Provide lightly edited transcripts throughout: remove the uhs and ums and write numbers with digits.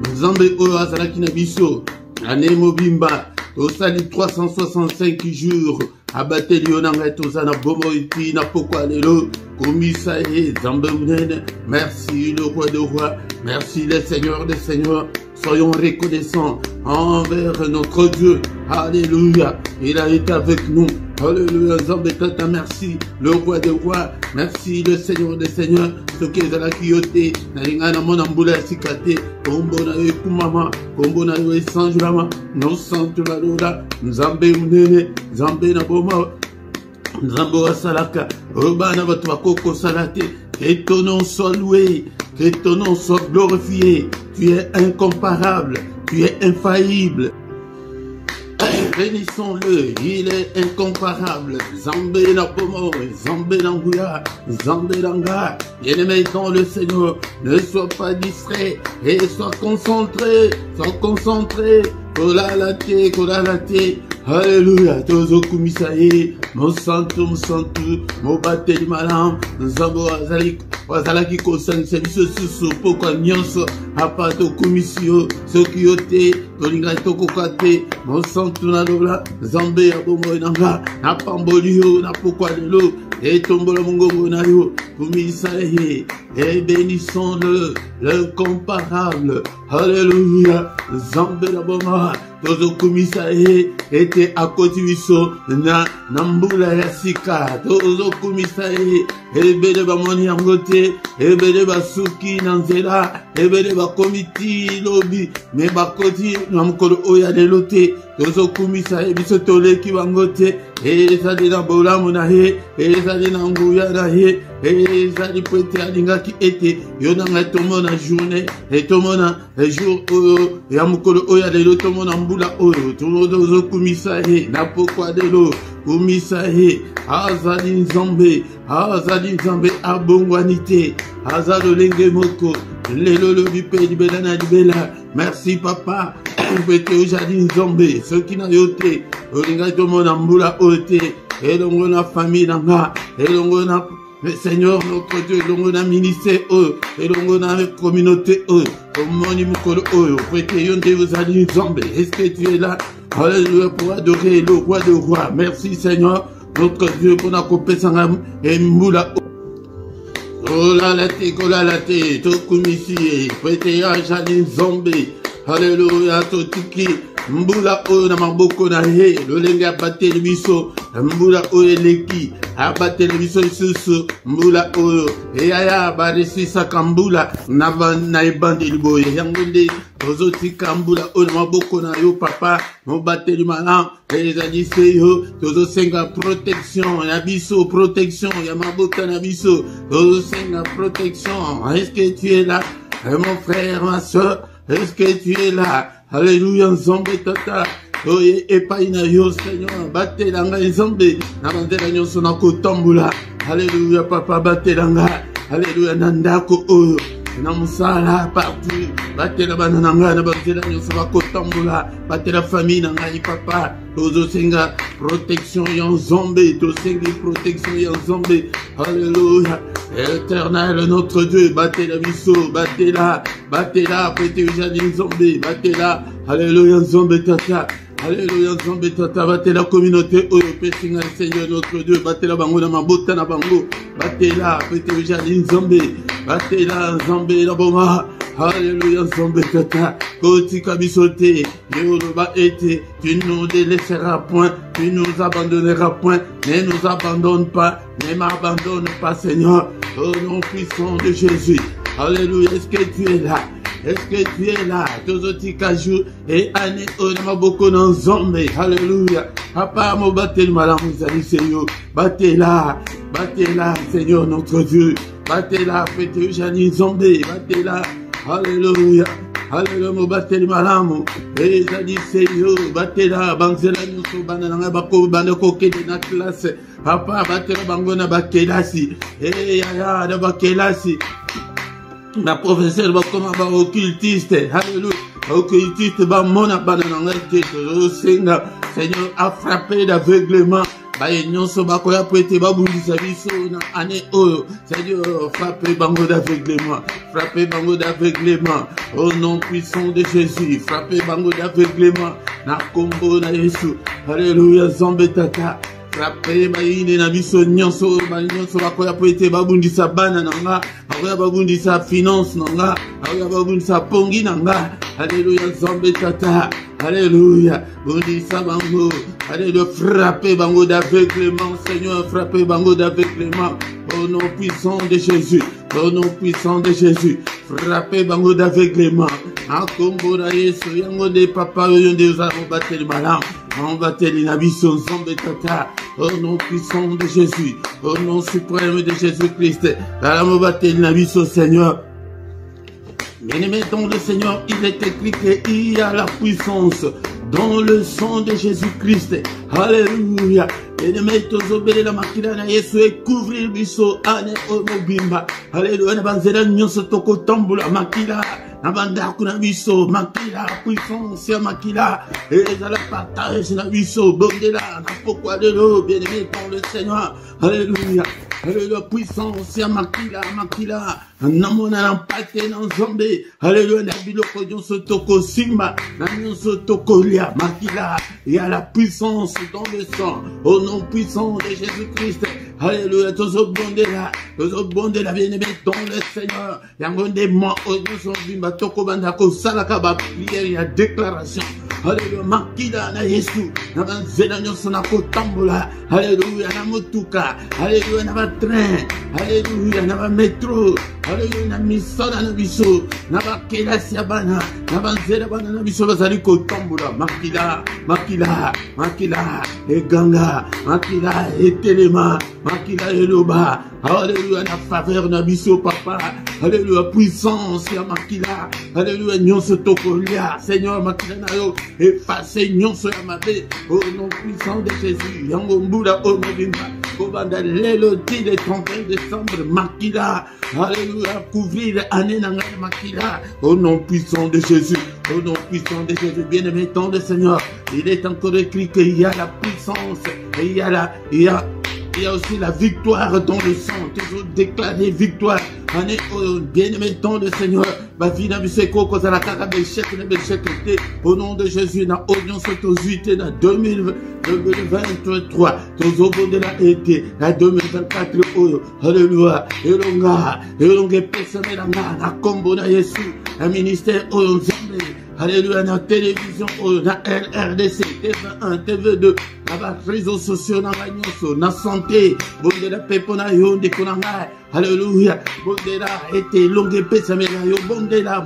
Nzambe oyo azalaki na biso ane mobimba tosali 365 jours abateli yo na ngai toza na bomoi ti na pokwa lelo komisa ye Nzambe munene. Merci le roi des rois, merci le Seigneur des seigneurs. Soyons reconnaissants envers notre Dieu. Alléluia, il a été avec nous. Alléluia, Nzambe tata, merci le roi des rois, merci le Seigneur des seigneurs. Ce qui est à la kiote, nalinga na mona mbula ya sikate, kombo na yo kumama, kombo na yo esanjulama, no santu la lola, Nzambe munene, Nzambe na boma, Nzambe wa salaka, obana batu bakoko salate, que ton nom soit loué, que ton nom soit glorifié, tu es incomparable, tu es infaillible. Bénissons-le, il est incomparable. Zambé na pomo, Zambé n'angouya, Zambé n'anga. Bien-aimé dans le Seigneur, ne sois pas distrait et sois concentré, sois concentré. Kola late. Alléluia, tozo kumisaye, mo santu, mo bateli malam, Nzambe wazalaki kosanisa biso susu pokwa nyonso apato komisio soki yo te tolinga tokoka te mo santu na lola Nzambe ya bomoi nanga napamboli yo na pokwa lelo etombola mongongo na yo komisa ye et bénissons-le, l'incomparable. Alléluia, Nzambe la bomoi tozo komisa ye ete akoti biso na mbula ya sika tozo komisa ye ebele bamoni yango te ebele basuki na nzela ebele bakomiti lobi me bakoti na mokolo oyo ya lelo te tozo komisa ye biso toleki bango te ezali na bolamu na ye ezali na nguya na ye ezali po ete alingaki ete yo na ngai tomona journée etomona jour oyo ya mokolo oyo ya lelo tomona mbula oyo tozo komisa ye na pokwa lelo komisa ye azali Nzambe abongwani te aza lolenge moko lelo lobi mpe libela na libela. Merci papa ete ozali Nzambe soki na yo te olingai tomona mbula oyo te elongo na famille na nga elongo na Seigneur notre Dieu elongo na ministère oyo elongo na communauté oyo omoni mokolo oyo ete yo nde ozali Nzambe. Est-ce que tu es là? Alléluia, pour adorer le roi des rois. Merci Seigneur notre Dieu pour la compétence et moula. Oh la late, tokumisi, pete ajali Nzambe. Alléluia, totiki. Mbula oyo na maboko na ye lolenge abateli biso mbula oyo eleki abateli biso lisusu mbula oyo eyaya baresisaka mbula na ebandeli boye yango nde tozotika mbula oyo na maboko na yo papa mobateli malamu ezali se yo tozosenga protection ya biso protection ya mabota na biso tozosenga protection. Est-ce que tu es là mon frère ma soeur? Est-ce que tu es là? Alléluia, Nzambe tata. Oye epai na yo Seigneur, batela ngai Nzambe na bandela nyonso na kotambola. Alléluia papa, batela ngai. Alléluia na ndako oyo na musala partout. Batela bana na ngai na bandela nyonso na kotambola. Batela famille na ngai papa. Tozosenga protection ya Nzambe, tozosenga protection ya Nzambe. Alléluia. Éternel notre Dieu, batela biso, batela pete ujadi Nzambe, batela. Alléluia Nzambe tata. Alléluia Nzambe tata, batela communauté oyo pesinga Seigneur notre Dieu, batela bango na mabota na bango, batela pete ujadi Nzambe, batela Nzambe na boma. Alléluia Nzambe tata, kotika biso te, yoloba ete, tu nous délaisseras point, tu nous abandonneras point, ne nous abandonne pas, ne m'abandonne pas Seigneur, au nom puissant de Jésus. Alléluia, est-ce que tu es là? Est-ce que tu es là? Tozotika jour et année onama boko na Nzambe. Alléluia. Papa mo bateli malamu zali Seigneur. Batela Seigneur notre Dieu. Batela fete jani Nzambe. Batela. Alléluia. Alléluia mo bateli malamu. Ezali Seigneur. Batela banzela nyonso bana nanga bako bana kokende na classe. Papa batela bango na bakelasi. Ya na bakelasi. La professeur va comme un occultiste, alléluia, occultiste va mon abanananga, Seigneur a frappé d'aveuglement baye nyonso bakoya prêter babundisa biso na année oyo. Seigneur, frappez bango d'aveuglement, frappez bango d'aveuglement au nom puissant de Jésus, frappez bango d'aveuglement na kombo na Yesu. Alléluia, Nzambe tata. Frappez baine na biso nyonso bakoya prêter babundisa bana nanga, bakoya babundisa finance nanga, bakoya babundisa pongi nanga. Alléluia, Nzambe tata. Alléluia, bundisa bango. Alléluia, frappez bango d'aveuglement, Seigneur, frappez bango d'aveuglement au nom puissant de Jésus, au nom puissant de Jésus. Frappez bango d'aveuglement. En combo na Yesu, yango de papa yonde uzaro bateli malam. On bateli na biso Nzambe tata. Au nom puissant de Jésus, au nom suprême de Jésus-Christ. Alamo bateli na biso Seigneur. Bien-aimés dans le Seigneur, il est écrit qu'il y a la puissance dans le sang de Jésus-Christ. Alléluia. Bien-aimés, tozobele la makila na Yesu et couvrir biso ane omobimba. Alléluia. Na banzela nyonso toko tambula makila. Na bandaku na biso makila puissance ya makila. Et la partage na biso bondela na pokwa de l'eau. Bien-aimés dans le Seigneur. Alléluia. Alléluia, puissance ya makila, makila. Namona nampate na Nzambe. Alléluia, na biloko nyonso toko simba, na nyonso toko lia, makila. Il y a la puissance dans le sang, au nom puissant de Jésus-Christ. Alléluia, tozo bondela, bien-aimé dans le Seigneur. Yangonde moi, au nyonso bimba, toko bandako, salaka ba prière, il y a déclaration. Alléluia, makila na Yesu, na banzela nyonso na kotambola. Alléluia, na motuka. Alléluia, na train. Alléluia, na métro. Alléluia, na misala na biso. Na kelasi ya bana. Na banzela bana na biso bazali kotambola. Makila, makila, makila, eganga, makila, etelema, makila, eloba. Alléluia, na faveur na biso papa. Alléluia, puissance ya makila. Alléluia, nyonso tokolia. Seigneur, makila na yo. Effacer nyonso ya mabe. Au nom puissant de Jésus. Yango mbula o mobimba. Kobanda lelo ti le 31 décembre. Makila. Alléluia, couvrir année nanga makila. Au nom puissant de Jésus. Au nom puissant de Jésus. Bien-aimé tant de Seigneur. Il est encore écrit qu'il y a la puissance. Et il y a aussi la victoire dans le sang. Toujours déclarer victoire. Bien-aimé tant de Seigneur. Au nom de Jésus, na oignon sautosuité na 2023. Tozobo de la été, na 2024. Alléluia. Elonga pesame na kombo na Yesu. Un ministère au Zambé. Alléluia, na télévision, na RDC, TV1, TV2, na réseaux sociaux, na nyonso, na santé, bonde la pepo na yo ndekonanga. Alléluia, bonde la été longue pesa me na yo bonde la,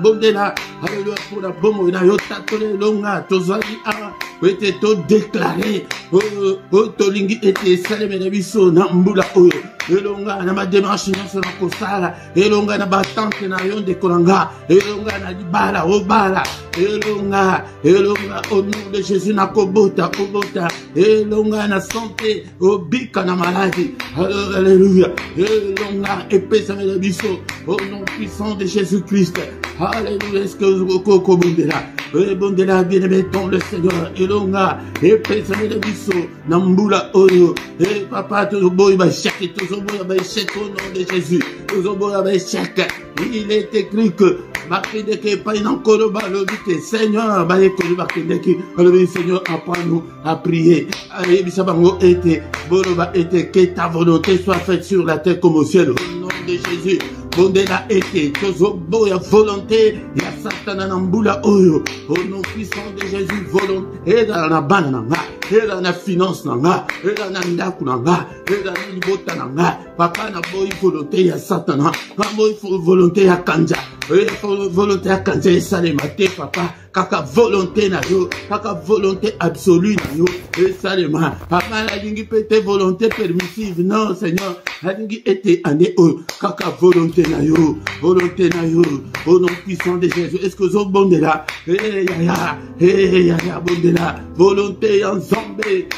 alléluia pour la bomo na yo tatole longa, tozali a, wete to déclaré, to lingi été saleme na biso na mbula oyo. Elonga na ma démarche nyonso na kosala, elonga na batante na yo ndekonanga, elonga na libala obala. Elonga, au nom de Jésus, na kobota, elonga na santé, obika na maladie. Alors, alléluia. Elonga, épesa me biso, au nom puissant de Jésus-Christ. Alléluia. Est-ce que vous bondela? Bondela, bien-aimé, ton le Seigneur. Elonga, épesa me biso, nambula oyo. Et papa, tout boy, ba chèque, tout boy, ba chèque au nom de Jésus. Tout boy, ba chèque. Il est écrit que, Seigneur, Seigneur, apprends-nous à prier. Que ta volonté soit faite sur la terre comme au ciel. Au nom de Jésus. Bondela été, tozobo ya volonté, ya satana na mbula oyo, au nom puissant de Jésus, volonté, et dans la bana nanga, et dans la finance nanga, et dans la ndaku nanga, et dans la libota nanga, papa na boy volonté ya satana, na boy volonté ya kanja, et volonté ya kanja et salemate papa, kaka volonté na yo, kaka volonté absolue na yo, et salema, papa la lingi pete volonté permissive, non Seigneur, la lingi était année oyo, kaka volonté na yo, au nom puissant de Jésus. Est-ce que vous bondela? Bondela, volonté en Zambé,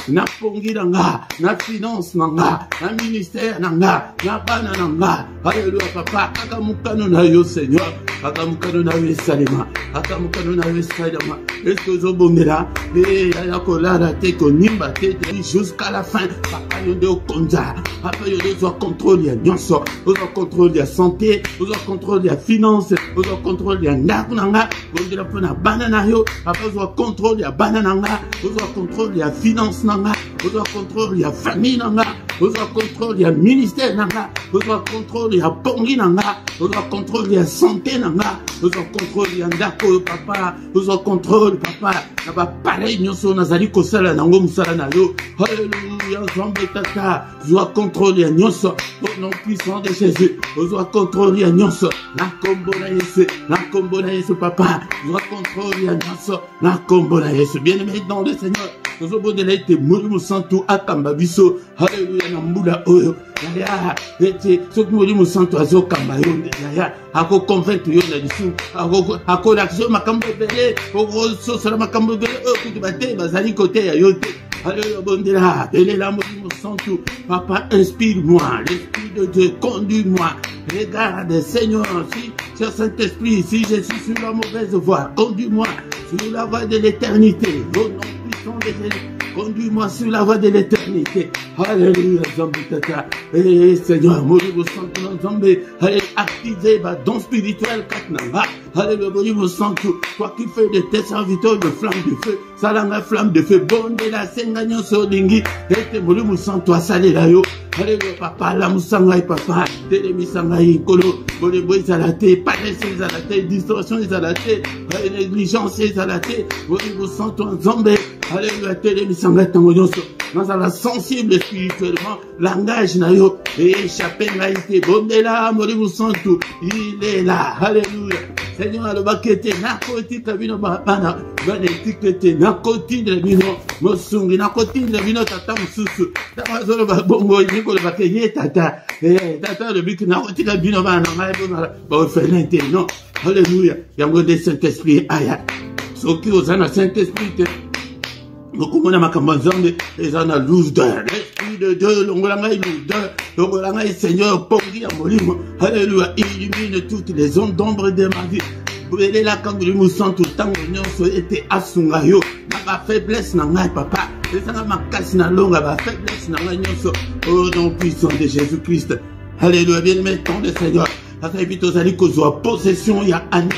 na pongi nanga, na finance nanga, na ministère nanga, na bana nanga. Alléluia papa, kaka mukano na yo Seigneur, kaka mukano na yo Seigneur. Salema, Akamukano na Salema, est-ce que vous bondera, et Ayakola, Teko Nimba, jusqu'à la fin, Papa Yodo Konza, Papa Yodo contrôle ya Nyonso, vous contrôle ya santé, vous contrôle ya finance, vous contrôle ya Ndakunanga, vous dira Pona Banana Yo, Papa vous contrôle ya Banananga, vous contrôle ya finance Nanga, vous contrôle ya famille Nanga, vous contrôle ya ministère Nanga, vous contrôle ya Pongi Nanga, vous contrôle ya santé Nanga, vous contrôle ya Ndako Papa, vous contrôle Papa, Naba pareil Nyonso Nazali Kosala Nango Musala na Yo, Alléluia, Zambé Tata, vous contrôle ya Nyonso, au nom puissant de Jésus, vous contrôle ya Nyonso, na kombo na Yesu Papa, vous contrôle ya Nyonso, na kombo na Yesu, bien-aimé dans le Seigneur, nous avons été Mourimou Santo Akamba Biso, Alléluia, Nambula Oyo, Yaya, et ce que Mourimou Santo Azo Kamba Yo, Yaya, Ako convaincre Yo Nadisu, Ako l'action Makambo Bele, Oko Sosala Makambo Bele, Oko Dibate, Bazali Côté Ayote, Alléluia, Bondela, Bele la Mourimou Santo, Papa, inspire-moi, l'Esprit de Dieu, conduis-moi, regarde, Seigneur, si, cher Saint-Esprit, si je suis sur la mauvaise voie, conduis-moi sur la voie de l'éternité, au nom puissant de Jésus. Conduis-moi sur la voie de l'éternité. Alléluia, Zambitata. Et Seigneur, Moribo Santo, Zambé. Allez, activez ma don spirituel, Katnanga. Alléluia, Moribo Santo. Toi qui fais de tes serviteurs de flamme de feu. Salanga flamme de feu. Bonde la Sengagnon Solingi. Et Moribo Santo, Asale-la-yo. Alléluia, Papa, la Moussangaï, Papa. Télémisangaï, Kolo. Moribo Izalate. Paresse Izalate. Distorsion Izalate. Négligence Izalate. Moribo Santo, Zambé. Alléluia, Télémisangaï, Tangoyonso. Nous sommes sensibles spirituellement. Langage na yo. Et échappé na été. Bondela, Moribo Santo. Il est là. Alléluia. Seigneur, le baquete, nakoti kabino bana, banetikete, nakoti de bino, mosungi, nakoti de bino tata mususu, tamazolo babongo, niko le bakeye tata, tata le bik, nakoti de bino bana, ba felente, non, alléluia, yango de Saint-Esprit, aya, soki ozana Saint-Esprit, Mokumona Makambazande, les ana lourdeur, l'Esprit de Dieu, l'ongolanga lourdeur, l'ongolanga Seigneur, Pongi Amolimo, alléluia, illumine toutes les ondes d'ombre de ma vie. Brûlez la Kangolimu sans tout le temps, l'union était à Sungayo, ma faiblesse n'a pas papa, les ana ma casse n'a longue, ma faiblesse n'a pas nyonso, au nom puissant de Jésus-Christ, alléluia, bien aimé, ton le Seigneur, la vite aux alliés qu'on soit possession, il y a année.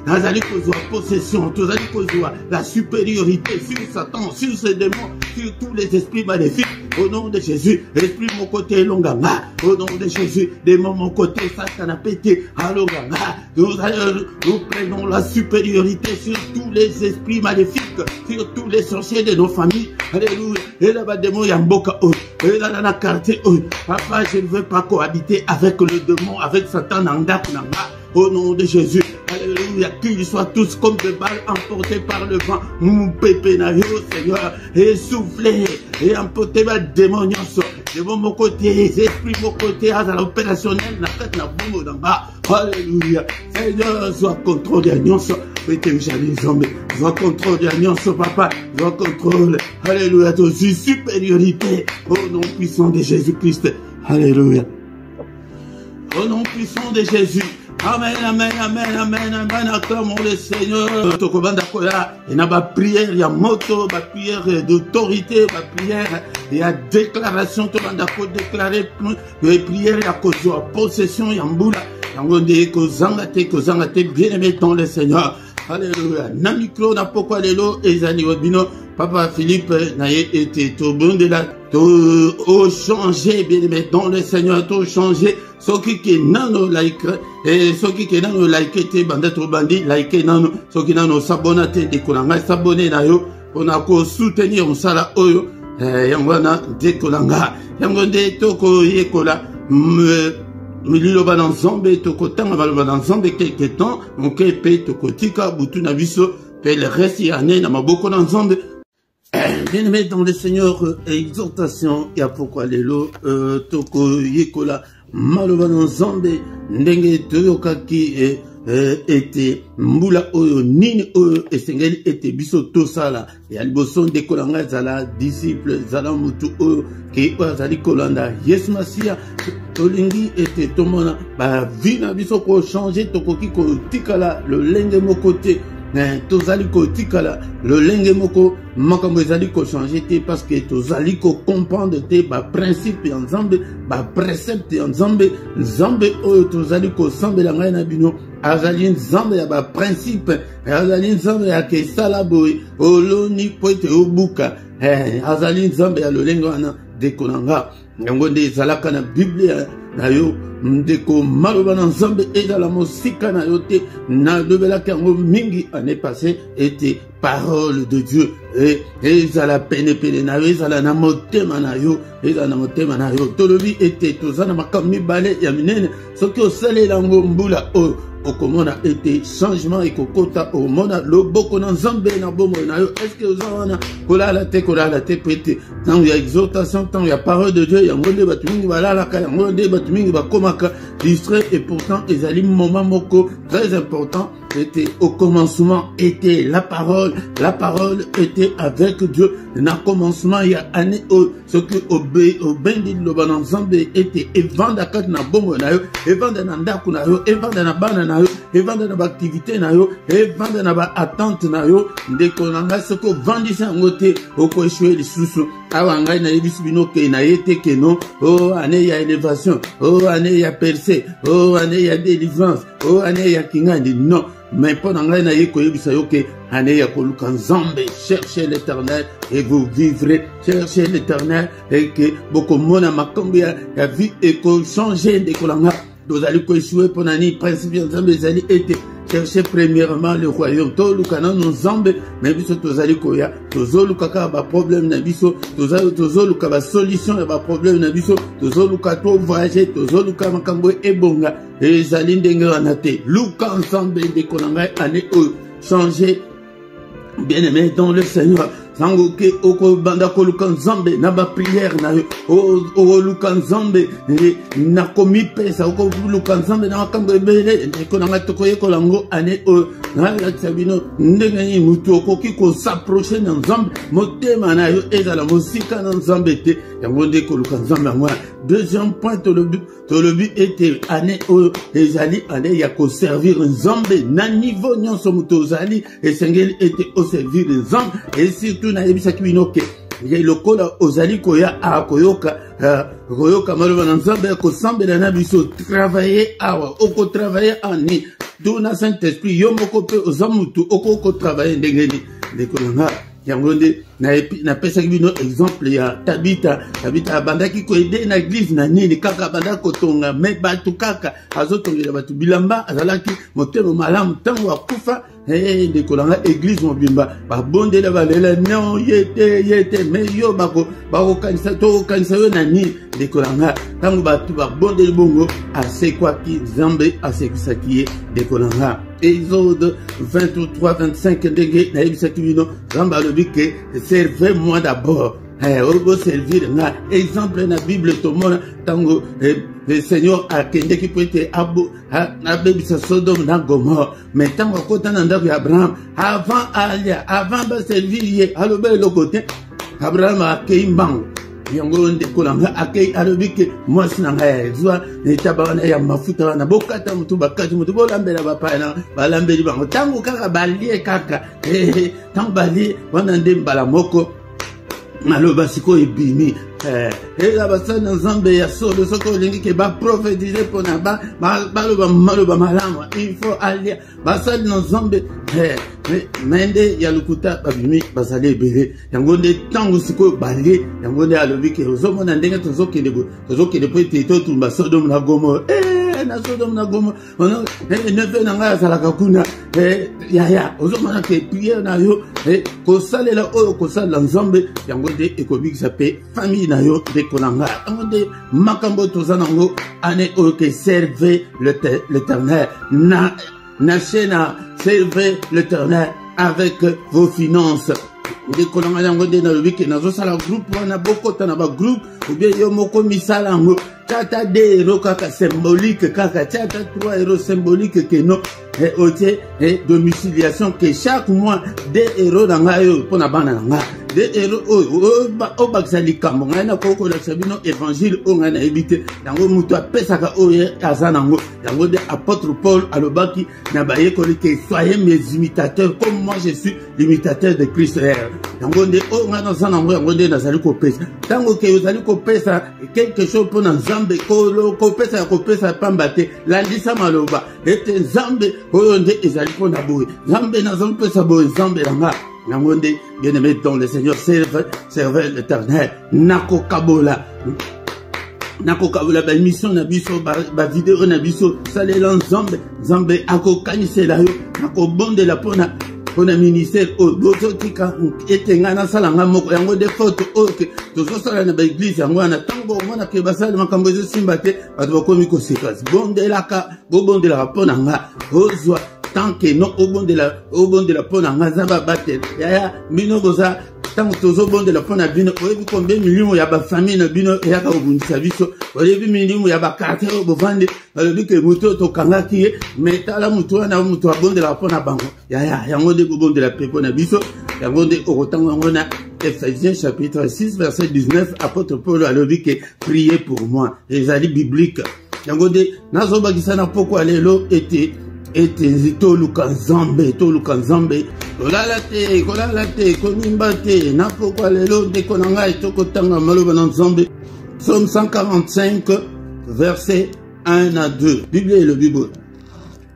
Nazali kozwa possession, tozali kozwa la supériorité sur Satan, sur ses démons, sur tous les esprits maléfiques. Au nom de Jésus, esprit mon côté longanga. Au nom de Jésus, démon mon côté Satan a pété à longanga. Nous prenons la supériorité sur tous les esprits maléfiques, sur tous les sorciers de nos familles. Alléluia. Et là-bas, démon Yamboka, et là, dans la quartier, papa, je ne veux pas cohabiter avec le démon, avec Satan, Nanga. Au nom de Jésus, alléluia, qu'ils soient tous comme des balles emportées par le vent, mon pépé na yo, Seigneur, essoufflé, et emporté ma démoniance, de mon côté, esprit mon côté, à l'opérationnel, na tête na bomo d'anga, alléluia, Seigneur, sois contrôle l'alliance, mettez jamais zombie, sois contrôle l'alliance, papa, sois contrôle, alléluia, ton supériorité, au nom puissant de Jésus-Christ, alléluia, au nom puissant de Jésus. Amen, amen, amen, amen, amen, acclamons le Seigneur. Tokobanda koya, il y a ma prière, il y a moto, ma prière d'autorité, ma prière, il y a déclaration, tokobanda ko déclarer, prière, il y a kozo, possession, il y a mboula, il y a kozangate, bien aimé dans le Seigneur. Alléluia. Na micro, na pokwa lelo, ezani wabino, Papa Philippe, naye été tout bon de la, tout changé, bien aimé dans le Seigneur, tout changé. Soki ki nano like, et soki ki nano like te banda to bandi, like nano, soki nano sabonate, de kolanga, sabone na yo, on a ko soutenir sala oyo, yangwana de kolanga, yangonde toko yekola, mililo bananzambe, toko tanga bananzambe quelque temps, mon kepe toko tika, butu na biso, pe le reste yane na maboko nanzambe. Bien aimé dans le Seigneur, exhortation, ya pourquoi lelo, toko yekola, Maloba Nzambe, Ndenge Toyokaki, ete mbula oyo nini oyo esengeli ete biso tosala ya liboso ndeko na ngai zala disciple zala mutu oyo ke oyo azali kolanda Yesu Masiya tolingi ete tomona bavi na biso kochange tokoki kotikala lolenge moko te tozali kotikala lolenge moko makambo ezali kochange te parce que tozali comprendre te baprincipe ya Nzambe baprecepte ya Nzambe Nzambe oyo tozali kosambela ngai na bino azali Nzambe ya baprincipe azali Nzambe ya kesala boye oloni po ete obuka azali Nzambe ya lolenge wana ndeko na nga yango nde ezalaka na Biblia na yo ndeko maloba na Nzambe ezala mosika na yo te nalobelaki yango mingi année passée ete parole de Dieu ezala pene na yo ezala na motema na yo ezala na motema na yo tolobi ete tozana makambo mibale ya minene soki osalela yango mbula oyo okomona ete changement ekokota omona loboko na Nzambe na bomoi na yo est-ce que ozana kolala te pete tant ya exhortation tant ya parole de Dieu yango nde batu mingi balalaka yango nde batu mingi bakomaka distrait et pourtant ezali moment moko très important était au commencement était la parole était avec Dieu na commencement il y a année ce que obendi loba na Nzambe était evanda kat na bomo na yo evanda na ndako na yo evanda na bana na yo evanda na activité na yo evanda na ba attente na yo ndeko na nga soko vandisa ngote oko échouer lisusu awa ngai na yebisu bino ke na yete ke non oh année ya élévation oh année ya percée oh année ya délivrance oh année ya kingandi non mais pendant ngai na yeko yebisa yo ke année ya koluka Nzambe cherchez l'Éternel et vous vivrez cherchez l'Éternel et que boko mona makambo ya vie eko changer ndeko langa dozali ko échouer ponani principe Nzambe zali été chercher premièrement le royaume to lukana no Nzambe mais biso tozali koya tozoluka ka ba problème na biso tozoluka ba solution ya ba problème na biso tozoluka to voyager tozoluka makambo ebonga ezali ndenge wana te luka Nzambe ndeko na ngai année changer bien-aimé dans le Seigneur sango ke oko banda ko luka Nzambe na ba prière na yo o luka Nzambe na komi pesa oko luka Nzambe na makambo ebele ndeko na ngato koyeko lango ane na la tsabino ndenge ni mutu okoki ko s'approcher na Nzambe motema na yo ezala mosika na Nzambe te yango ndeko luka Nzambe ngwa deuxième point to le but était année ezali année ya ko servir Nzambe na niveau nyonso mutu ozali esengeli était au servir Nzambe et surtout na yebisaki binoke ye lokola ozali koya akoyoka koyoka maloba na Nzambe kosambela na biso travailler awa oko travailler ani tout na Saint-Esprit yo moko pe ozamutu oko travailler ndengeni ndeko nga yango nde na pesa bino exemple ya Tabita bandaki ko aider na église na nini kaka bandaki kotonga me batu kaka azotongela batu bilamba azalaki motema malamu tango akufa ndeko langa église mobimba babondela balela non yete me yo bako kanisa yo na nini ndeko langa tango batu babondela bongo asekwaki Nzambe asekisaki ye ndeko langa Exode 23-25 ndenge na yebisaki bino Nzambe alobi ke servez-moi d'abord. Obo servir na exemple na Bible to mona tango le Seigneur a kende ki peut abo na bebisa Sodome na Gomorrhe mais tango kota na ndako ya Abraham avant ba servir ye alobe le côté Abraham a keimbango yango ndeko langa akei alobike mwasi na ngai zwa netabana ya mafuta na bokata mutu bakati mutu bolambela bapana balambeli bango tango kaka balie kaka tango balie wana nde mbala moko maloba siko ebimi ela basana Nzambe ya solo soko lingi ke ba prophétiser pona baloba maloba malamu il faut aller basali na Nzambe mende ya lukuta babimi basali ebele yango nde tango siko balie yango nde alobi ke ozomona ndenge tozokende po ete totumba Sodome na Gomorrhe na Sodome na Gomorrhe nefe na ngai azalaka kuna yaya ozomona ke priere na yo kosalela oyo kosalela Nzambe yango nde ekobikisa pe famille na yo ndeko na ngai yango nde makambo toza nango ane oyo ke servez l'Éternel na chaîne servez l'Éternel avec vos finances ndeko na ngai yango nde nalobi ke nazosala groupe wana bokota na bagroupe ou bien yo moko misala yango tata 2 euros kaka symbolique kaka tata 3 euros symbolique ke no otie domiciliation que chaque mois 2 euros na ngai oyo mpo na bana na ngai 2 euros oyo obakisa likambo ngai nakokolakisa bino évangile oyo ngai nayebi te yango moto apesaka oyo aza nango yango nde apôtre Paul alobaki na bayekoli ke soyez mes imitateurs comme moi je suis l'imitateur de Christ. Yango nde oyo ngai naza nango yango nde nazali kopesa ntango ke ozali kopesa quelque chose mpo na nzambe kopesa ya kopesa pamba te landisa maloba ete nzambe oyo nde ezali mpo na boye nzambe nazali kopesa boye nzambe na nga yango nde bien-aimé dans le Seigneur servait l'Éternel nakokabola baémission na biso bavideo na biso salela nzambe akokanisela yo nakobondela mpona ministère oyo bozotika ete ngai nasala nga moko yango de faute oyo ke tozosala na baeglise yango wana ntango bomonake basala makambo ezosimba te bato bakomi koseka bobondelaka mpo na nga ozwa tant que non obondela mpo na nga nzambe abatela yaya bino boza ntango tozobondela mpo na bino oyebi combien milimo ya bafamille na bino eyaka kobundisa biso oyebi milimo ya bakartier oyo bovandi balobi ke moto tokangaki ye me tala moto wana moto abondelaka mpo na bango yaya yango nde bobondela mpe mpo na biso yango nde okotango yango na Ephésiens chapitre 6 verset 19 apôtre Paul alobi ke priez pour moi ezali biblique yango nde nazobakisa na poko alelo ete toluka nzambe kolala te konimba te na pokwa lelo ndeko na ngai tokotanga maloba na nzambe Psaume 145 verset 1 à 2 Bible et le Bible.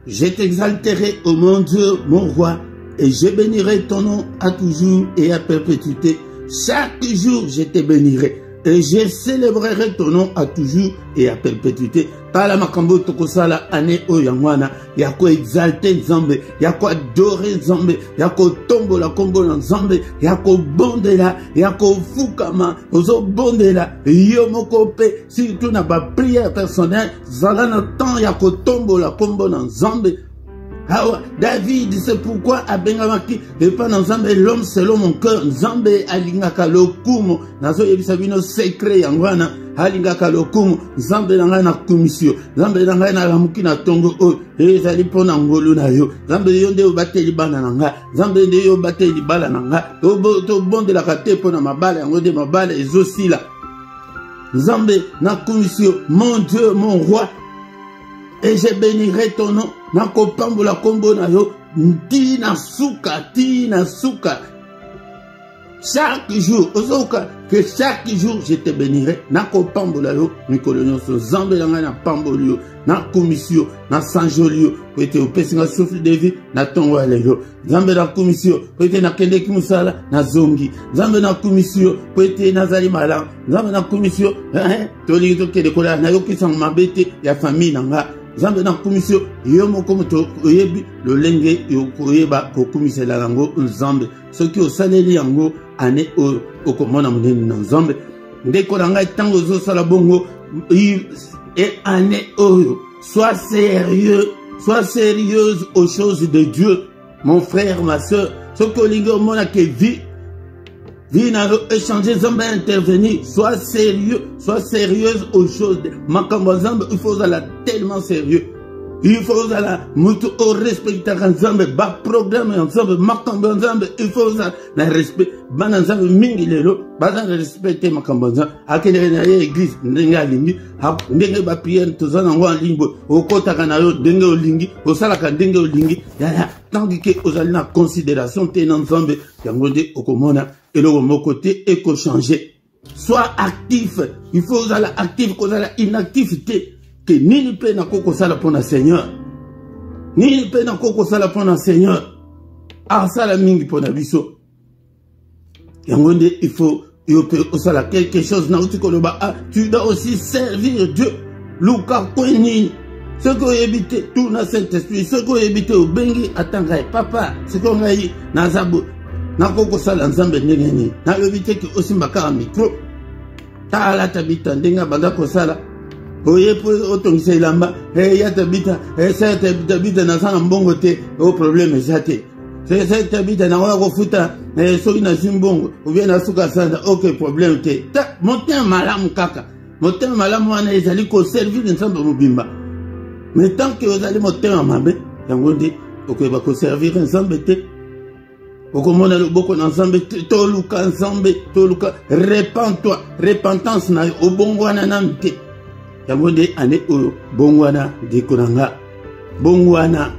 Je t'exalterai ô mon Dieu mon roi et je bénirai ton nom à toujours et à perpétuité. Chaque jour je te bénirai et je célébrerai ton nom à toujours et à perpétuité. Tala makambo tokosala ane oyangwana yako exalter nzambe yako adorer nzambe yako tombola kombo na nzambe yako bondela yako fukama ozo bondela yo moko pe surtout na ba prière personnelle zala na temps yako tombola kombo na nzambe. David, c'est pourquoi abengamaki et pas dans Nzambe l'homme selon mon cœur. Nzambe alingaka lokumu nazo yebisabino secret yangwana alingaka lokumu Nzambe nanga na komisio Nzambe nanga na lamuki na tongo o ezali pona ngolu na yo Nzambe yo nde obateli bana nanga Nzambe nde yo bateli bala nanga to bondela kate pona mabala yango de mabala ezosila Nzambe na komisio mon Dieu mon roi et je bénirai ton nom nakopambola kombo na yo tina suka chaque jour ozoka que chaque jour je te bénirai nakopambola yo mikolo nyonso Nzambe nanga na pamboli yo na komisio na sanjoli yo po ete opesi nga souffle de vie na tongo ya lelo Nzambe na komisio po ete nakendeki mosala na zongi Nzambe na komisio po ete nazali malamu Nzambe na komisio tolingi tokende kolela nayokisanga mabe te ya famille nanga Nzambe na komisio yo moko moto oyebi lolenge yokoyeba kokumisela yango Nzambe soki osaleli yango ane okomona monene na Nzambe ndeko na ngai ntango ozosala bongo et ane oyo sois sérieuse aux choses de Dieu mon frère ma soeur soki olingi omona ke vie na échanger Nzambe intervenir sois sérieuse aux choses de makambo Nzambe il faut la tellement sérieux il faut la mutu au respecter Nzambe ba programme Nzambe makambo Nzambe il faut la respect bana Nzambe mingi lelo baza respecter makambo Nzambe akende na église ndenge alingi ndenge ba prière tozana ngo alingo okotaka na yo ndenge olingi osalaka ndenge olingi ya tangi ke ozali na considération te na Nzambe yango nde okomona eloko moko te eko changer sois actif il faut ozala actif kozala inactivité que nini pe na koko sala pona Seigneur nini pe na koko sala pona Seigneur asala mingi pona biso yango nde il faut yo pe osala quelque chose na utikoloba tu dois aussi servir Dieu luka kweni ce qu'on évite tout na Saint-Esprit ce qu'on évite au bengi atanga papa ce qu'on ngai na zabo nakoko sala Nzambe ndenge nini na évite que osimbaka micro tala tabita ndenga banda ko sala oye po otongisa ilamba ya tabita sa tabita na sana mbongo te o problème ezate c'est habite na wa kofuta soki na zimbongo ou bien na suka sanda ok problème te monter malamu kaka monter malamu wana ezali ko servir nzambe mobimba mais tant que vous allez monter mabe yango ndi ok ba ko servir nzambe te okomona loboko na nzambe te toluka nzambe toluka repens-toi repentance na obongwana na mte yango ndi ane oyo bongwana dikonanga bongwana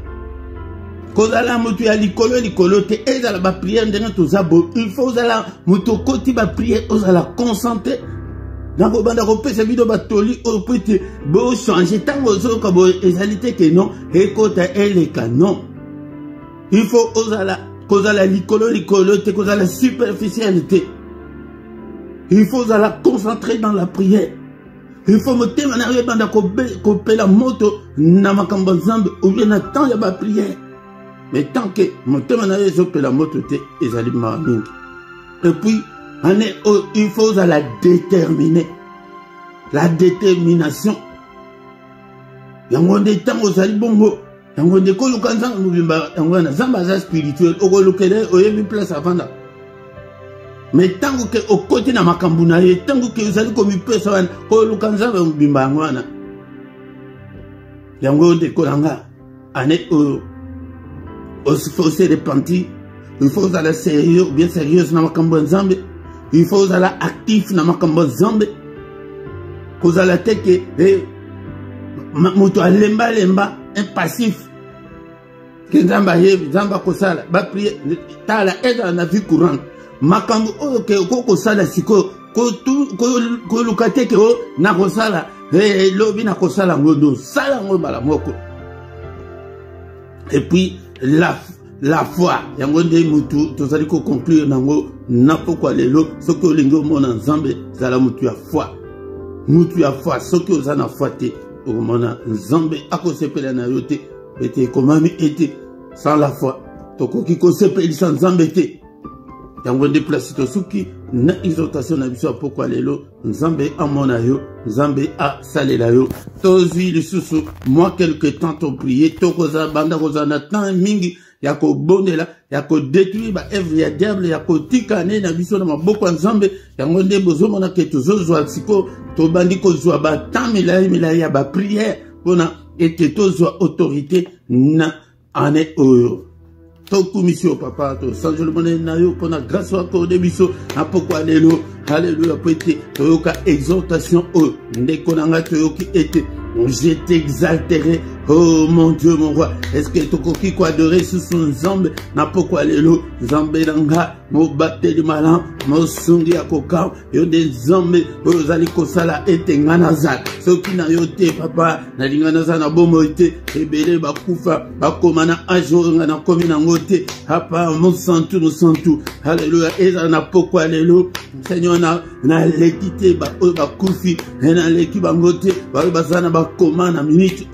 kozala mutu ya likolo te ezala ba prière ndenge tozabo il faut ozala mutu koti ba prière ozala concentré nango banda kopesa bido batoli opete bo changer tango zoka bo ezalité que non ekota eleka non il faut ozala likolo te kozala superficialité il faut ozala concentré dans la prière il faut motema na yo banda kopela moto na makambo nzambe ou bien na temps ya ba prière. Mais tant que mon thème n'a pas la mototé, ils allaient m'amener. Et puis, il faut la déterminer. La détermination. Yango de temps aux ali bongo. Yango de kolo kanza mubimba yango na zamba spirituel. Oko lokele oyebi place avanda. Mais tant que au côté na makambuna ye, tant que vous allez comme pesa wana kolo kanza mubimba ngwana. Yango de kolanga ane il faut se repentir, il faut aller sérieux, bien sérieux dans makambo nzambe, il faut aller actif dans makambo nzambe, cause à la tête que moto alemba un passif, que nzamba nzamba kosala, ba prier, tala aide dans la vie courante, makambo que koko sala siko, ko lukate que na kosala, lobi na kosala ngodo, sala ngo bala moko. Et puis la foi yango nde mutu tozali ko conclure nango na pokwa lelo soki olingi omona nzambe zala mutu ya foi soki oza na foi te okomona nzambe akosepela na yo te ete ekomami ete sans la foi tokoki kosepelisa nzambe te yango nde place tosuki na exhortation na biso ya pokwa lelo nzambe amona yo nzambe asalela yo tozwi lisusu moi quelque temps to prier tokoza banda koza na temps mingi ya kobondela ya kodétruire ba œuvre ya diable ya kotikane na biso na maboko ya nzambe yango nde bozomona ke tozozwa siko tobandi kozwa ba temps milai ya ba prière mpona ete tozwa autorité na ane oyo tokumisio papa to sanjolo mone na yo pona grâce wako de biso na pokwa lelo alléluia poete toyoka exhortation o ndeko nanga toyoki ete je t'exalterai oh mon Dieu mon roi est-ce que tokoki ko adorer sous son nzambe na pokwa lelo nzambe nanga mo bateli malam mo sungi akoka yo de nzambe ozali kosala ete ngana za soki na yo te papa na lingana za na bomo te ebele bakufa bakoma na ajo ngana komi na ngote papa mo santu alléluia eza na pokwa lelo Seigneur na lekite ba kufi na leki bangote ba bazana bakoma na minute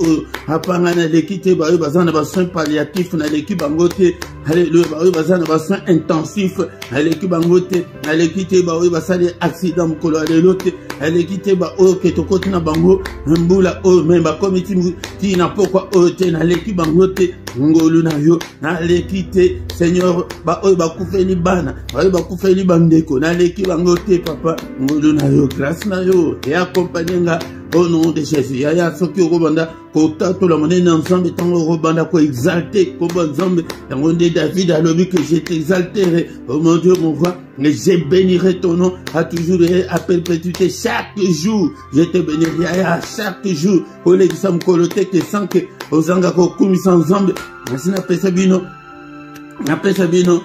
papa na lekite ba bazana ba soins palliatifs na leki bangote alléluia ba bazana ba soins intensifs na leki bangote na lekite ba basali accident mukolo lelote na lekite ba ke tokoti na bango mbula memba komiti ti na pokwa te na leki bangote ngolu na yo na lekite Seigneur ba bakufeli bana ba bakufeli bandeko na leki bangote papa ngolu na yo grâce na yo et accompagnenga au nom de Jésus ya soki okobanda kotato la monnaie ensemble tango okobanda ko exalter ko nzambe yango nde David alobi que je t'exalterai oh mon Dieu mon roi mais je bénirai ton nom à toujours et à perpétuité chaque jour je te bénirai à chaque jour ko le kisam kolote que sans que ozanga ko kumisa nzambe asina pesa bino après bino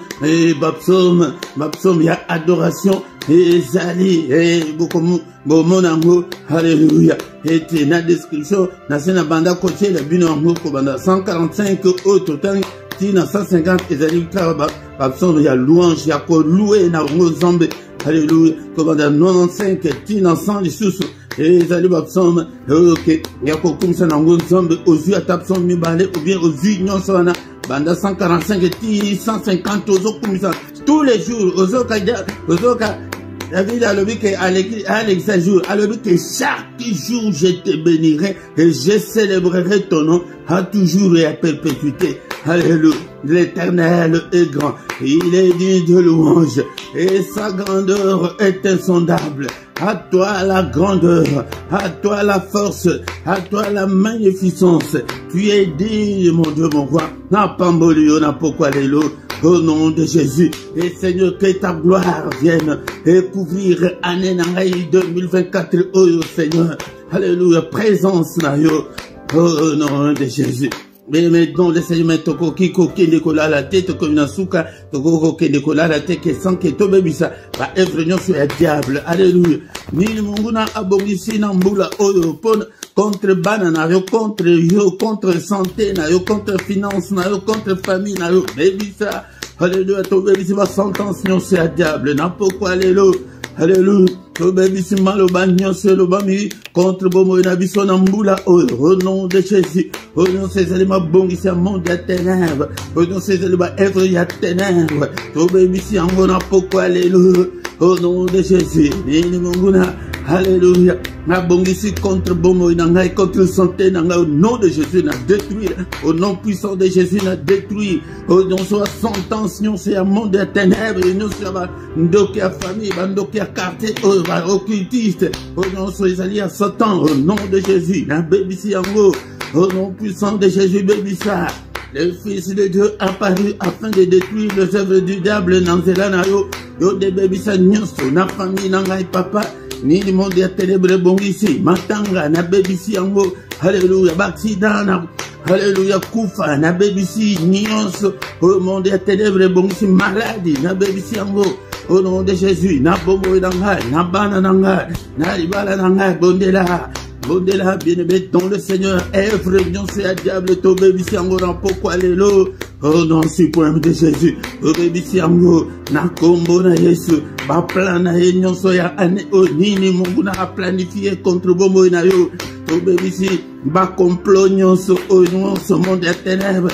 bapsaume ya adoration ezali beaucoup monango alléluia et na description na sena banda côté la bino ngo ko banda 145 au total tina 150 ezali bapsaume ya louange ya ko louer na nzambe alléluia ko banda 95 tina 100 lisusu ezali bapsaume ok ya ko kumisa na nzambe ozwi atapsaume mibale ou bien ozwi nyonso wana banda 145 et 150 tous les jours ozoka David a levé que Alex jour a levé que chaque jour je te bénirai et je célébrerai ton nom à toujours et à perpétuité. Alléluia. L'Éternel est grand. Il est digne de louange. Et sa grandeur est insondable. À toi la grandeur, à toi la force, à toi la magnificence. Tu es digne, mon Dieu, mon roi. N'a pas mouru, n'a pas quoi les lots. Au nom de Jésus. Et Seigneur, que ta gloire vienne et couvrir année 2024. Oh Seigneur. Alléluia. Présence na yo. Au nom de Jésus. Mais maintenant, le Seigneur, toko kiko kende kola la tête, comme na souka, toko kende kola la tête, que sans que tobe bisa, ba evrenyon sur le diable. Alléluia. Ni munguna abongisi na mbula oyo pon contre banana yo, contre yo, contre santé na yo, contre finance na yo, contre famille na yo. Mais bisa, alléluia, tobe bisa ba sentence nyon sur le diable. Na pourquoi alléluia. Alléluia. Contre Bomo et Nabiso Namboula, au nom de Jésus, au nom de ces éléments bons, ici un monde de ténèbres, au nom de ces éléments œuvres, il y a ténèbres, au bébé ici en gona pourquoi alléluia, au nom de Jésus, alléluia, na bon ici contre Bomo et Nangai, contre santé, Nanga, au nom de Jésus, n'a détruit, au nom puissant de Jésus, n'a détruit, au nom soit sentence, nous c'est un monde de ténèbres, nous c'est ndoki à famille, ndoki à quartier, occultiste, au nom soit alliés à Satan, au nom de Jésus, un bébé si en haut, au nom puissant de Jésus, bébé ça. Le Fils de Dieu apparu afin de détruire les œuvres du diable, Nanzela Nayo, yo de bébé ça, nyoso, na famille, nangai papa, ni le monde de ténèbres bon ici, matanga, na bébé si en haut, alléluia, baksidana, alléluia, koufa, na bébé si, nyonso, au monde de ténèbres bon ici, maladie, na bébé si en haut, au nom de Jésus, na bomo nangai, na bana nangai, na ribala nangai, bondela, bondela, bien-aimé, dans le Seigneur, œuvre, non, c'est un diable, ton bébé, si en haut, pourquoi les lots, au nom suprême de Jésus, au bébé, si en haut, na combo na Yesu, ba plan na yon soya, ane, o nini, mon a planifié contre bomo na yo, au bébé, si, ba complot, non, au nom, ce monde des ténèbres,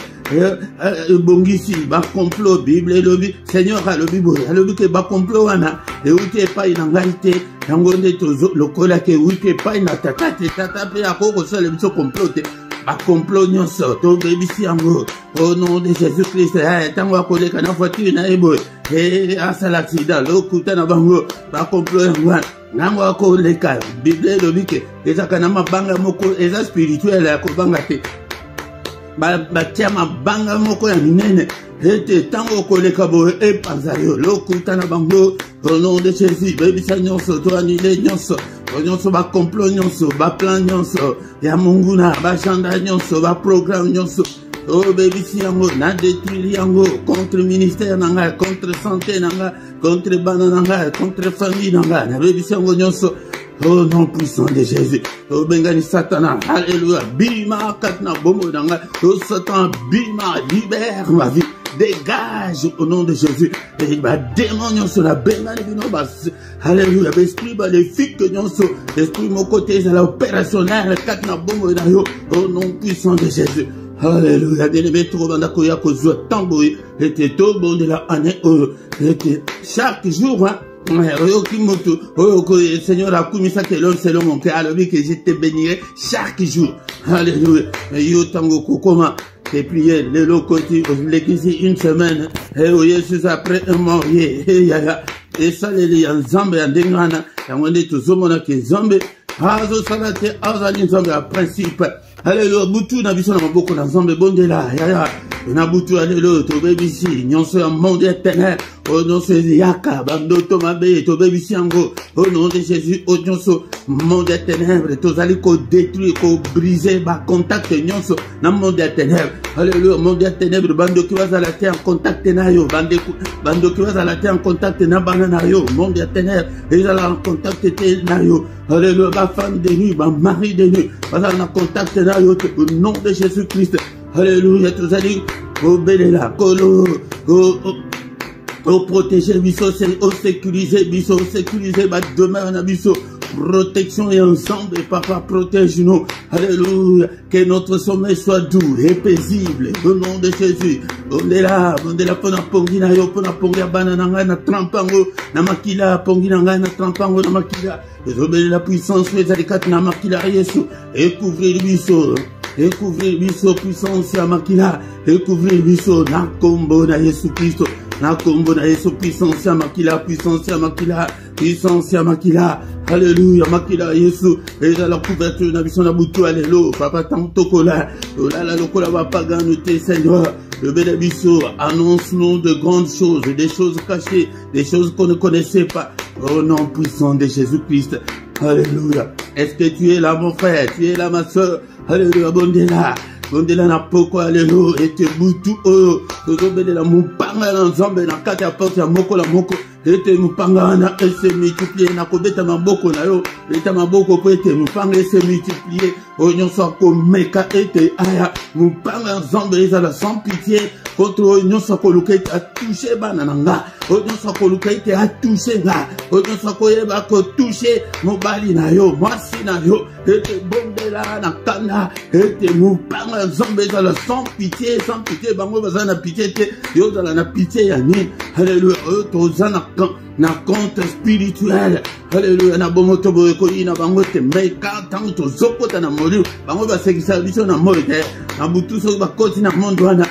bongisi ba complot Bible et le Seigneur a le Bible que ba complot wana et où t'es pas in ngalité yangonde tozo lokola ke où t'es pas in tata pe akoko so le biso complot ba complot nyonso to bebisi yango au nom de Jésus Christ tango akoleka na voiture na ebo et asala accident lokuta na bango ba complot yango nango akoleka Bible le bike ezaka na mabanga moko eza spirituel ya kobanga te batia mabanga moko ya minene ete tango koleka boye epanzayo lokuta na bango au nom de Jésus bebisa nyonso to anile nyonso nyonso ba complot nyonso ba plan nyonso ya munguna ba chanda nyonso ba programme nyonso oh bebisi yango na détruire yango contre ministère nanga contre santé nanga contre bana nanga contre famille nanga na bebisi yango nyonso. Au nom puissant de Jésus, au Bengani Satana, alléluia, bima katna bomo danga, au Satan, bima, libère ma vie, dégage au nom de Jésus, et bah démon sur la Bengani bino bas, alléluia, esprit bah les filles que nous sommes, esprit mon côté, c'est l'opérationnel, katna bomo dayo, au nom puissant de Jésus. Alléluia, bien-aimé, tout le monde a couillé à cause de tambour, était tout bon de la année, était chaque jour, hein. Seigneur a commis ça que l'homme selon mon cœur, alors que je te bénirai chaque jour. Alléluia. Yo tango kokoma, tes prières, les locotis, l'église une semaine, et où Jésus après un mort, et ça les ensemble en dengana, et on est tous hommes qui zombe, azo salate, azo nzombe à principe. Alléluia, boutou na biso na maboko na nzombe bondela, na boutou alléluia, to bebisi, nyonso ya monde éternel. Au nom de Yaka, Bando Tomabe, Tobebisi Ango, au nom de Jésus, au nyonso, monde des ténèbres, tozali ko détruire, ko briser, ba contact nyonso, na monde des ténèbres. Alléluia, monde des ténèbres, bando qui va à la terre en contact na yo, bando qui va à la terre en contact na banana yo, monde des ténèbres, ils allaient en contact na yo. Alléluia, ba femme de nuit, ba mari de nuit, va en contact na yo, au nom de Jésus Christ. Alléluia, tozali ko belela, kolo, au protéger biso, au sécuriser biso, au sécuriser bat demain na biso, protection et ensemble, papa protège-nous, alléluia, que notre sommeil soit doux et paisible, au nom de Jésus, on est là, pona pongi na yo, pona pongi banana na trampango, na makila, pongi na trampango, na makila, et la puissance, les alikat na makila Yesu, et couvrir biso, recouvrir biso puissance ya makila, recouvrir biso na kombo na Yesu Christ, na kombo na Yesu puissance ya makila, puissance ya makila, puissance ya makila. Alléluia, makila Yesu, et la couverture na biso na butu alléluia, papa tanto kola, la lokola va pas gagner Seigneur. Le bénébisso annonce-nous de grandes choses, des choses cachées, des choses qu'on ne connaissait pas. Au nom puissant de Jésus-Christ. Alléluia. Est-ce que tu es là, mon frère? Tu es là, ma soeur? Alléluia. Bondela. Bondela na poko, alléluia. Et te boutu, oh. Toujours bénéla, mon panga, l'ensemble, na kati ya porte ya moko la moko. Ete mupanga na ese multiplier na kobeta maboko na yo beta maboko po ete mupanga ese multiplier onyo so komeka ete aya mupanga nzambe ezala sans pitié contre onyo so koluka ete a toucher bana nanga onyo so koluka ete a toucher nga onyo so koyeba ko toucher mobali na yo mwasi na yo ete bondela na kanda ete mupanga nzambe ezala sans pitié bango bazala na pitié te yo zala na pitié ya nini. Alléluia. Tozana na compte spirituel. Alléluia. Na bomoto boyekoli na bango te meka tango tozokota na molu bango basekisa biso na moite na butu so bakoti na mondo wana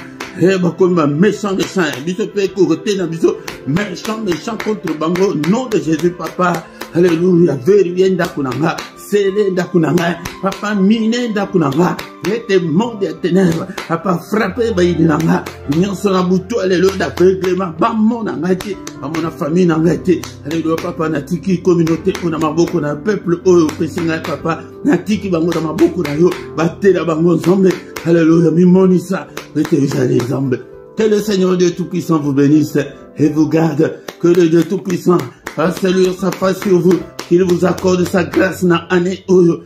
bakomi ba méchant biso pe côté na biso méchant contre bango. Nom de Jésus papa. Alléluia. Vérifier ndakunanga sele ndakunanga papa mine ndakunanga ete monde ya ténèbres papa frappé bayinanga nyonso na butu alléluia d'aveuglement bamona ngati bamona famille na ngati. Alléluia papa natiki communauté ona maboko na peuple oyo pesinga papa natiki bango na maboko na yo batela bango nzambe. Alléluia mimonisa ete uzali nzambe. Que le Seigneur Dieu Tout-Puissant vous bénisse et vous garde. Que le Dieu Tout-Puissant fasse saluer sa face sur vous. Qu'il vous accorde sa grâce na année oyo.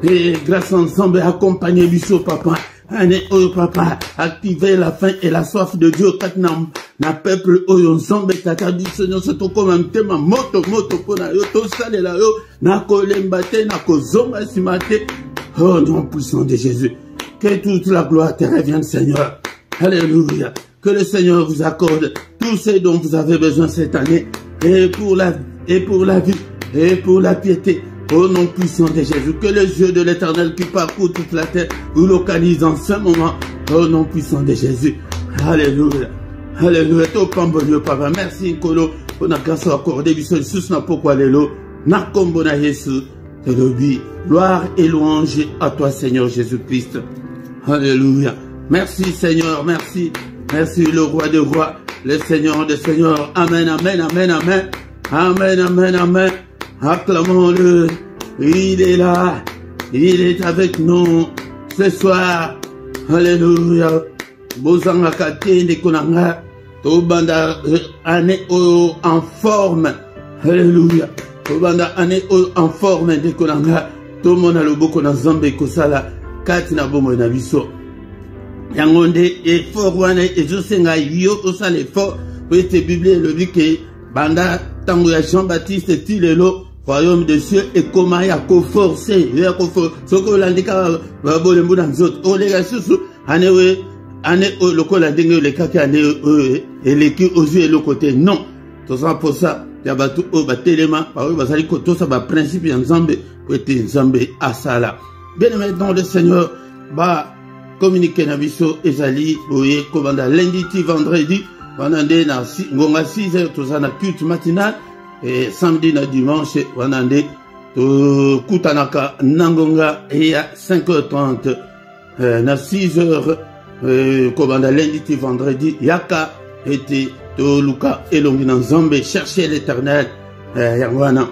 Et grâce ensemble accompagner biso papa. Année oyo papa. Activer la faim et la soif de Dieu. Kat na peuple oyo ensemble tata biso nyonso tokoma mtema moto pona yo tosalela yo na kolemba te na kozonga nsima te. Oh nom puissant de Jésus. Que toute la gloire te revienne Seigneur. Alléluia. Que le Seigneur vous accorde tout ce dont vous avez besoin cette année. Et pour la vie, et pour la piété. Au nom puissant de Jésus. Que les yeux de l'Éternel qui parcourt toute la terre vous localisent en ce moment. Au nom puissant de Jésus. Alléluia. Alléluia. Topambonio papa. Merci Nkolo. Pour la grâce accordée. Biso sous na pourquoi lélo. Na kombo na Yesu. Gloire et louange à toi Seigneur Jésus-Christ. Alléluia. Merci Seigneur, merci. Merci le roi des rois, le Seigneur des seigneurs. Amen, amen, amen, amen. Amen, amen, amen. Acclamons-le. Il est là. Il est avec nous ce soir. Alléluia. Bozanga katende konanga. Tobanda ane o en forme. Alléluia. Tobanda ane o en forme de konanga. Tomona loboko na zambe kosala. Kati na bomo na biso. Yangonde effort wana ezosenga yo osala effort pour être bible le dit que banda tango ya Jean-Baptiste tilelo royaume de cieux et comment ya ko forcer ya ko soko landika bolembo na nzoto olega susu ane lokola ndenge le kaka ane eleki ozu et le côté non tout ça pour ça ya batu o batelema ba bazali ko to ça ba principe ya nzambe pour être nzambe asala. Bien aimé dans le Seigneur ba communiquer na biso ezali boye kobanda lundi ti vendredi wanande na ngonga 6h tozana culte matinal et samedi na dimanche wanande to kutanaka nangonga ya 5h30 na 6h kobanda lundi ti vendredi yaka ete to luka elongi na nzambe chercher l'Éternel yangwana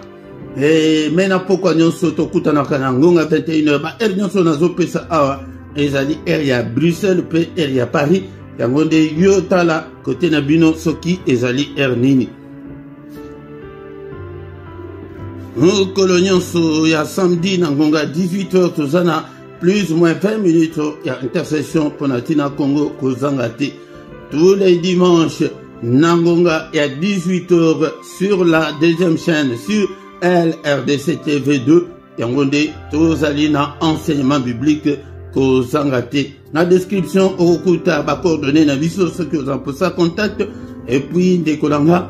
et mena poko nyonso to kutanaka na ngonga 21h ba nyonso nazo pesa awa ezali ya Bruxelles pe ya Paris yangonde yo tala côté na bino soki ezali nini kolonionso ya samedi na ngonga 18h tozana plus ou moins 20 minutes ya intercession pour Natina Congo kozanga te tous les dimanches na ngonga ya 18h sur la deuxième chaîne sur LRDC TV2 yangonde tozali na enseignement biblique Kozangate. La description au kuta ba coordonnées na biso ce que vous en pour ça contact et puis des kolanga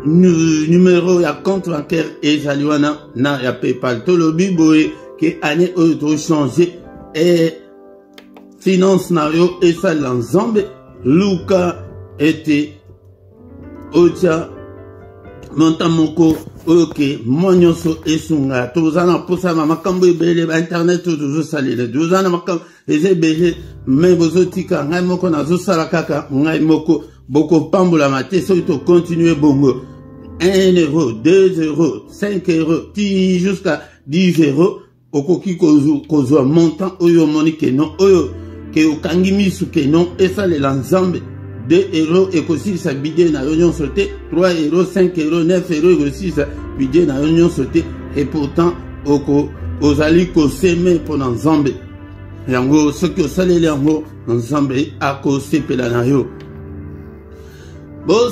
numéro ya compte bancaire et Zaliwana na ya PayPal to lobi boy que année auto changer et finance na yo et ça l'ensemble Luka était ocha montamoko ok monyoso esunga tozana posa makambo ebele ba internet toujours salile tozana makambo ezebele mais bozotika ngai moko nazo sala kaka ngai moko boko pambola mate so to continuer bongo 1 euro 2 euros 5 euros jusqu'à 10 euros okoki kozwa montant oyo monike non oyo ke okangi misu ke non esa le l'ensemble 2 euros et aussi ça bidé na union sauté 3 euros 5 euros 9 euros et aussi ça bidé na union sauté et pourtant aux alliés ko s'aimer pour ensemble yango ce que ça les yango ensemble à ko sepela na yo bo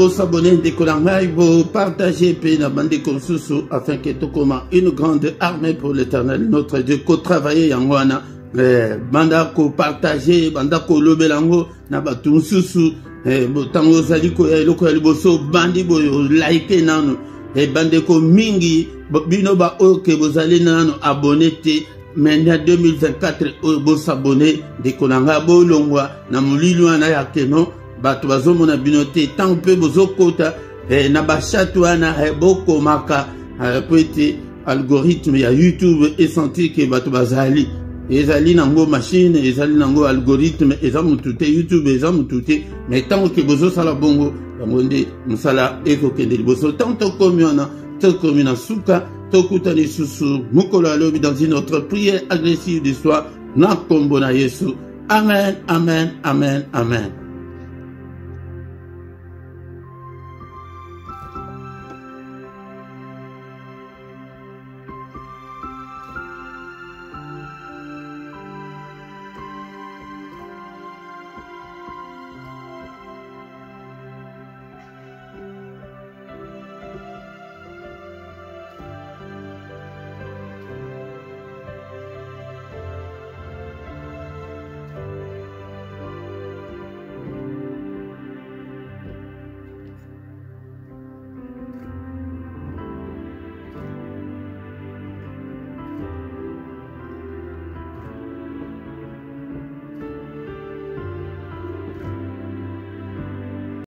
s'abonner décolangai bo partager pe na bande konsusu afin que to comme une grande armée pour l'Éternel notre Dieu ko travailler yango ana banda ko partager banda ko lobelango na batu susu botango zali ko ya eloko ya liboso bandi boyo like nano bande ko mingi bino ba oke bozali nano abonné te maintenant 2024 bo s'abonner de kolanga bo longwa na mulilu ana ya keno batu bazomona bino te tant peu bozokota na bachatu ana boko maka peut algorithme ya YouTube et sentir que batu bazali ezali nango machine ezali nango algorithme ezamu tout YouTube ezamu tout mais tant que bozo sala bongo ngonde musala eko kende bozo tant to komiona suka to kutani susu mukolo alobi dans une autre prière agressive du soir na kombo na Yesu amen amen amen amen.